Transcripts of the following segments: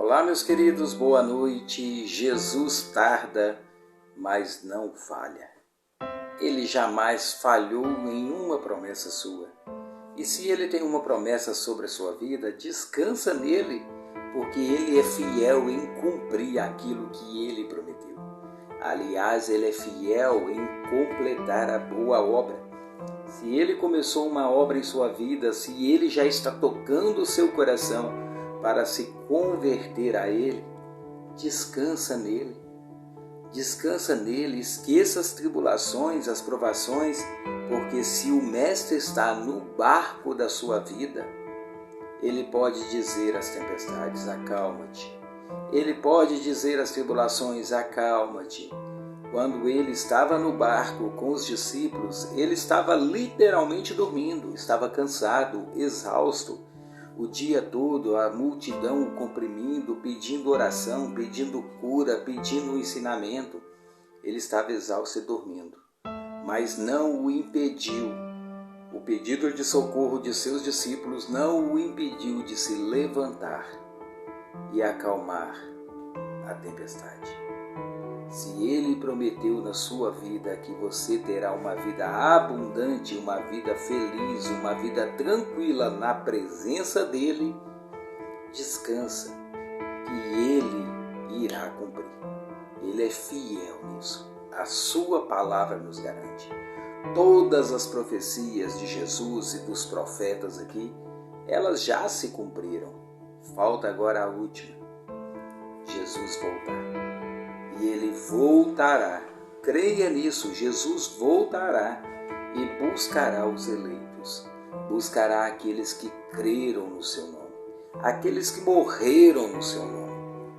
Olá, meus queridos, boa noite. Jesus tarda, mas não falha. Ele jamais falhou em uma promessa sua. E se ele tem uma promessa sobre a sua vida, descansa nele, porque ele é fiel em cumprir aquilo que ele prometeu. Aliás, ele é fiel em completar a boa obra. Se ele começou uma obra em sua vida, se ele já está tocando o seu coração para se converter a ele, descansa nele. Descansa nele, esqueça as tribulações, as provações, porque se o Mestre está no barco da sua vida, ele pode dizer às tempestades, acalma-te. Ele pode dizer às tribulações, acalma-te. Quando ele estava no barco com os discípulos, ele estava literalmente dormindo, estava cansado, exausto. O dia todo, a multidão o comprimindo, pedindo oração, pedindo cura, pedindo ensinamento. Ele estava exausto e dormindo, mas não o impediu. O pedido de socorro de seus discípulos não o impediu de se levantar e acalmar a tempestade. Se ele prometeu na sua vida que você terá uma vida abundante, uma vida feliz, uma vida tranquila na presença dele, descansa que ele irá cumprir. Ele é fiel nisso. A sua palavra nos garante. Todas as profecias de Jesus e dos profetas aqui, elas já se cumpriram. Falta agora a última. Jesus voltar. E ele voltará. Creia nisso, Jesus voltará e buscará os eleitos. Buscará aqueles que creram no seu nome, aqueles que morreram no seu nome.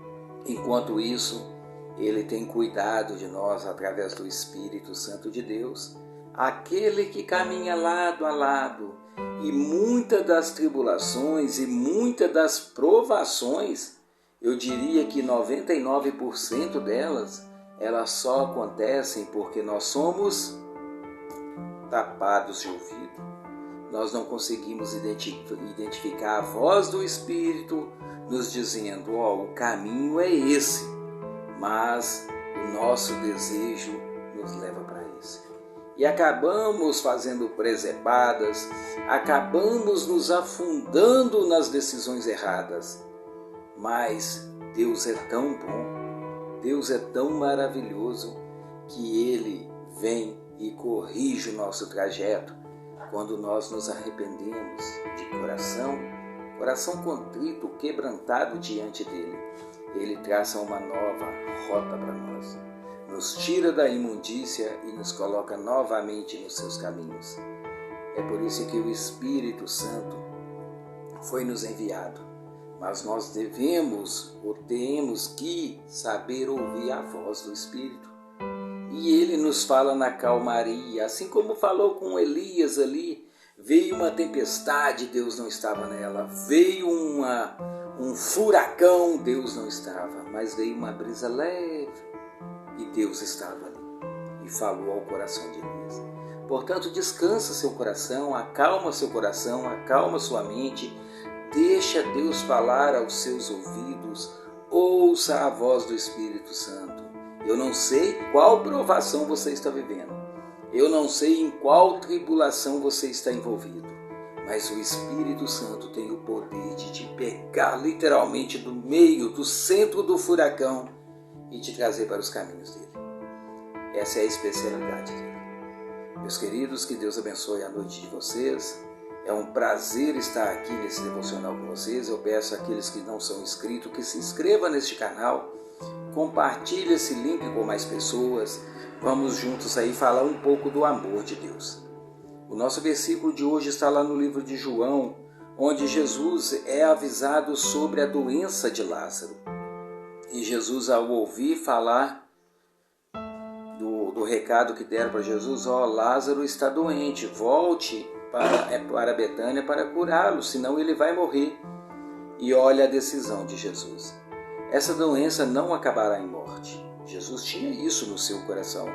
Enquanto isso, ele tem cuidado de nós através do Espírito Santo de Deus, aquele que caminha lado a lado. E muitas das tribulações e muitas das provações, eu diria que 99% delas, elas só acontecem porque nós somos tapados de ouvido. Nós não conseguimos identificar a voz do Espírito nos dizendo, o caminho é esse, mas o nosso desejo nos leva para esse. E acabamos fazendo presepadas, acabamos nos afundando nas decisões erradas. Mas Deus é tão bom, Deus é tão maravilhoso, que Ele vem e corrige o nosso trajeto quando nós nos arrependemos de coração contrito, quebrantado diante dEle. Ele traça uma nova rota para nós, nos tira da imundícia e nos coloca novamente nos seus caminhos. É por isso que o Espírito Santo foi nos enviado. Mas nós temos que saber ouvir a voz do Espírito. E ele nos fala na calmaria, assim como falou com Elias ali. Veio uma tempestade, Deus não estava nela. Veio um furacão, Deus não estava. Mas veio uma brisa leve e Deus estava ali. E falou ao coração de Elias. Portanto, descansa seu coração, acalma seu coração, acalma sua mente. Deixa Deus falar aos seus ouvidos, ouça a voz do Espírito Santo. Eu não sei qual provação você está vivendo, eu não sei em qual tribulação você está envolvido, mas o Espírito Santo tem o poder de te pegar literalmente do meio, do centro do furacão e te trazer para os caminhos dele. Essa é a especialidade dele. Meus queridos, que Deus abençoe a noite de vocês. É um prazer estar aqui nesse devocional com vocês. Eu peço àqueles que não são inscritos que se inscrevam neste canal, compartilhe esse link com mais pessoas. Vamos juntos aí falar um pouco do amor de Deus. O nosso versículo de hoje está lá no livro de João, onde Jesus é avisado sobre a doença de Lázaro. E Jesus, ao ouvir falar do recado que deram para Jesus, Lázaro está doente, volte para Betânia para curá-lo, senão ele vai morrer. E olha a decisão de Jesus. Essa doença não acabará em morte. Jesus tinha isso no seu coração.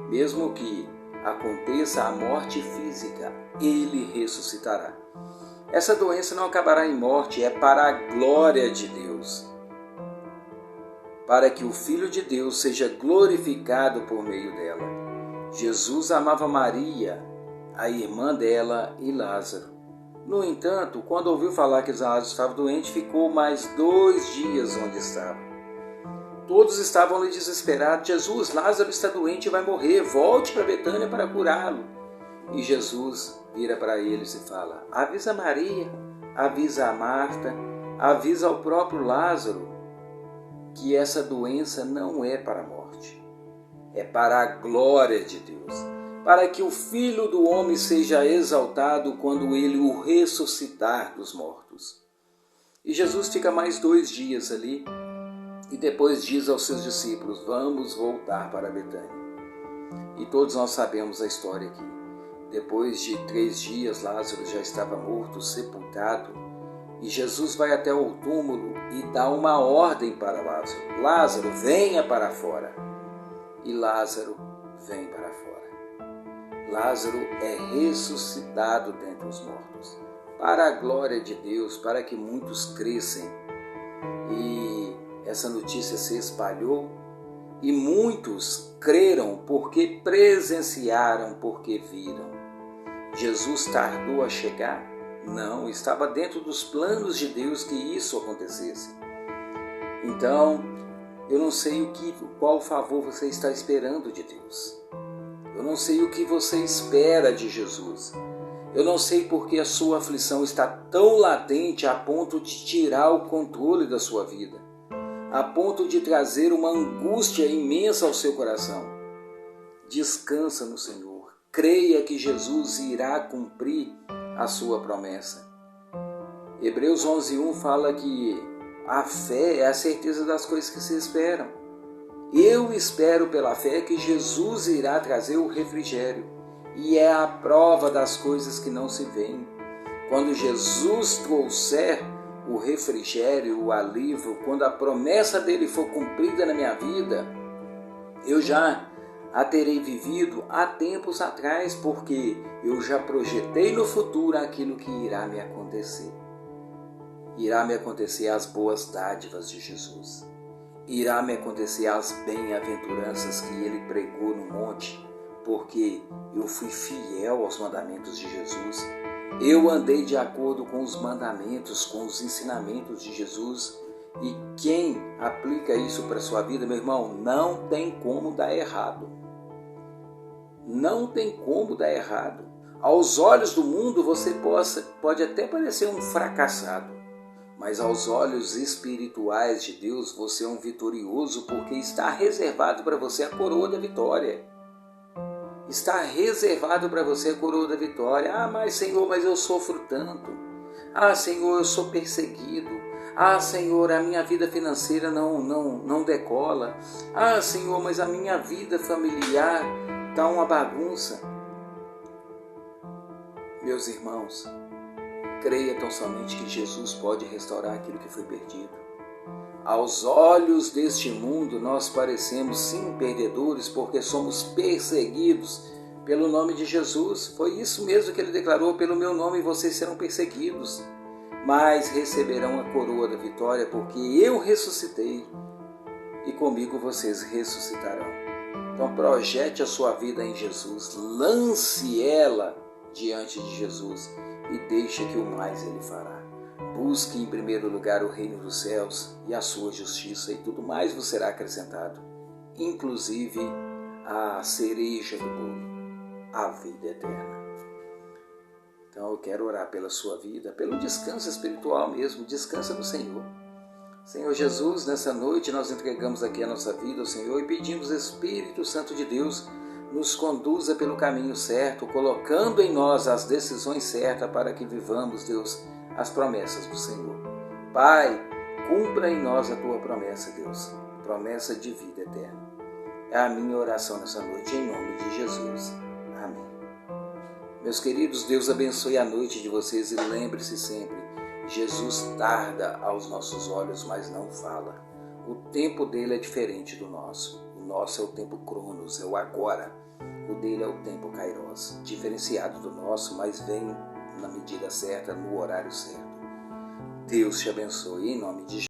Mesmo que aconteça a morte física, ele ressuscitará. Essa doença não acabará em morte, é para a glória de Deus. para que o Filho de Deus seja glorificado por meio dela. Jesus amava Maria, a irmã dela e Lázaro. No entanto, quando ouviu falar que Lázaro estava doente, ficou mais 2 dias onde estava. Todos estavam ali desesperados. Jesus, Lázaro está doente e vai morrer. Volte para Betânia para curá-lo. E Jesus vira para eles e fala: avisa Maria, avisa a Marta, avisa ao próprio Lázaro que essa doença não é para a morte, é para a glória de Deus, para que o Filho do Homem seja exaltado quando ele o ressuscitar dos mortos. E Jesus fica mais 2 dias ali e depois diz aos seus discípulos: vamos voltar para Betânia. E todos nós sabemos a história aqui. Depois de 3 dias, Lázaro já estava morto, sepultado, e Jesus vai até o túmulo e dá uma ordem para Lázaro: Lázaro, venha para fora. E Lázaro vem para fora. Lázaro é ressuscitado dentre os mortos, para a glória de Deus, para que muitos crescem. E essa notícia se espalhou e muitos creram porque presenciaram, porque viram. Jesus tardou a chegar? Não, estava dentro dos planos de Deus que isso acontecesse. Então, eu não sei qual favor você está esperando de Deus. Eu não sei o que você espera de Jesus. Eu não sei porque a sua aflição está tão latente a ponto de tirar o controle da sua vida, a ponto de trazer uma angústia imensa ao seu coração. Descansa no Senhor. Creia que Jesus irá cumprir a sua promessa. Hebreus 11:1 fala que a fé é a certeza das coisas que se esperam. Eu espero pela fé que Jesus irá trazer o refrigério, e é a prova das coisas que não se veem. Quando Jesus trouxer o refrigério, o alívio, quando a promessa dele for cumprida na minha vida, eu já a terei vivido há tempos atrás, porque eu já projetei no futuro aquilo que irá me acontecer. Irá me acontecer as boas dádivas de Jesus. Irá me acontecer as bem-aventuranças que ele pregou no monte, porque eu fui fiel aos mandamentos de Jesus. Eu andei de acordo com os mandamentos, com os ensinamentos de Jesus. E quem aplica isso para a sua vida, meu irmão, não tem como dar errado. Não tem como dar errado. Aos olhos do mundo você pode até parecer um fracassado, mas aos olhos espirituais de Deus você é um vitorioso, porque está reservado para você a coroa da vitória. Está reservado para você a coroa da vitória. Ah, mas Senhor, mas eu sofro tanto. Ah, Senhor, eu sou perseguido. Ah, Senhor, a minha vida financeira não decola. Ah, Senhor, mas a minha vida familiar está uma bagunça. Meus irmãos, creia tão somente que Jesus pode restaurar aquilo que foi perdido. Aos olhos deste mundo, nós parecemos sim perdedores, porque somos perseguidos pelo nome de Jesus. Foi isso mesmo que ele declarou: pelo meu nome vocês serão perseguidos, mas receberão a coroa da vitória, porque eu ressuscitei e comigo vocês ressuscitarão. Então projete a sua vida em Jesus, lance ela diante de Jesus e deixe que o mais ele fará. Busque em primeiro lugar o reino dos céus e a sua justiça, e tudo mais vos será acrescentado, inclusive a cereja do bolo, a vida eterna. Então eu quero orar pela sua vida, pelo descanso espiritual mesmo. Descansa no Senhor. Senhor Jesus, nessa noite nós entregamos aqui a nossa vida ao Senhor e pedimos: Espírito Santo de Deus, nos conduza pelo caminho certo, colocando em nós as decisões certas para que vivamos, Deus, as promessas do Senhor. Pai, cumpra em nós a tua promessa, Deus, promessa de vida eterna. É a minha oração nessa noite, em nome de Jesus. Amém. Meus queridos, Deus abençoe a noite de vocês e lembre-se sempre: Jesus tarda aos nossos olhos, mas não fala. O tempo dele é diferente do nosso. O nosso é o tempo Cronos, é o agora. O dele é o tempo Kairos, diferenciado do nosso, mas vem na medida certa, no horário certo. Deus te abençoe, em nome de Jesus.